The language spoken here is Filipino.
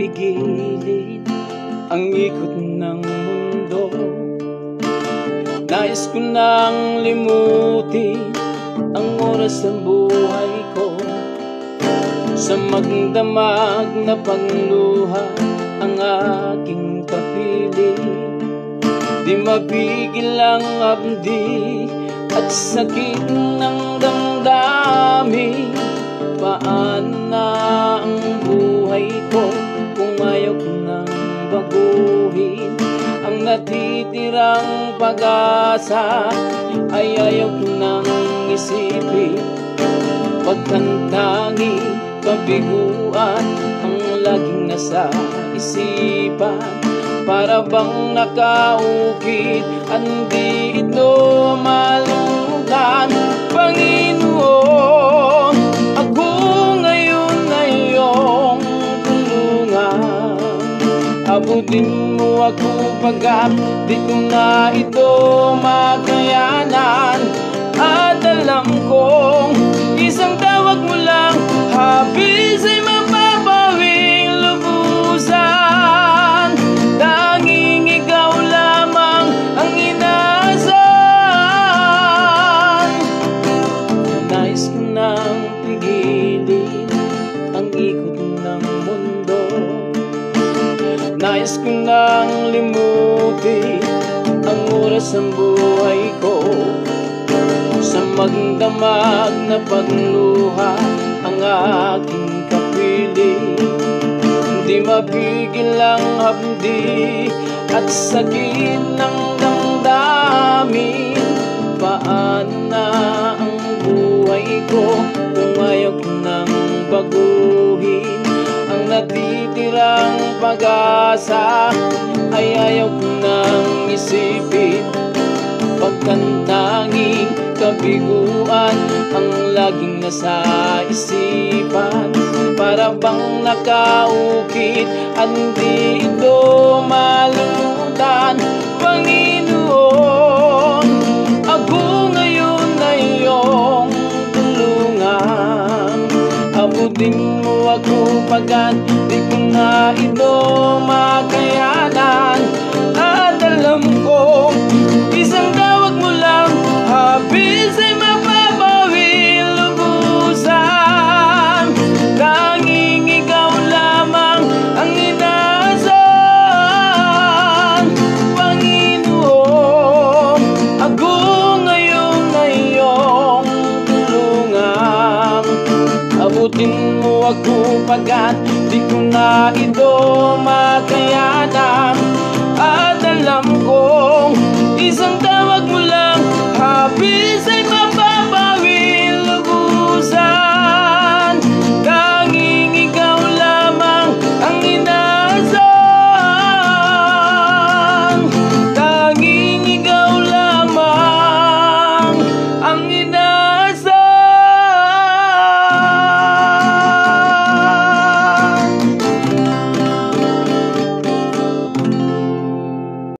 pigilin ang ikot ng mundo. Nais ko nang limutin ang oras ng buhay ko, sa magdamag na pagluha ang aking kapiling. Di mapigil ang abdi at sakit ng damdamin. Paan na ang buhay ko kung ayaw ko nang baguhin? Ang natitirang pag-asa ay ayaw ko nang isipin. Pagkantanging kabiguan ang laging nasa isipan, para bang nakaukit, hindi ito malutan. Panginoon, ako ngayon ay iyong tulungan. Abutin mo ako pagkat di ko na ito makayanan. At alam kong isang tawag mo lang, habis ay mapapawing lubusan. Tanging ikaw lamang ang inaasahan. Nais ko nang pigilin ang ikot ng mundo. Nais ko nang limutin ang oras ng buhay ko, sa magdamag na pagluha ang aking kapiling. Di mapigil ang hapdi at sakit ng damdamin. Paan na ang buhay ko kung ayaw ko nang baguhin? Ang natitirang pag-asa ay ayaw ko nang isipin. Pagkantanging kabiguan ang laging nasa isipan, para bang nakaukit, hindi ito malulutan. Panginoon, ako ngayon ay iyong tulungan. Abutin mo ako pagkat di ko na ito makayanan. At alam ko isang tawag mo lang, habis ay mapapawing lubusan. Tanging ikaw lamang ang inaasahan. Panginoon, ako ngayon ay iyong tulungan. Abutin mo ako pagkat di ko na ito makayanan. At alam kong isang tawag mo lang, habis ay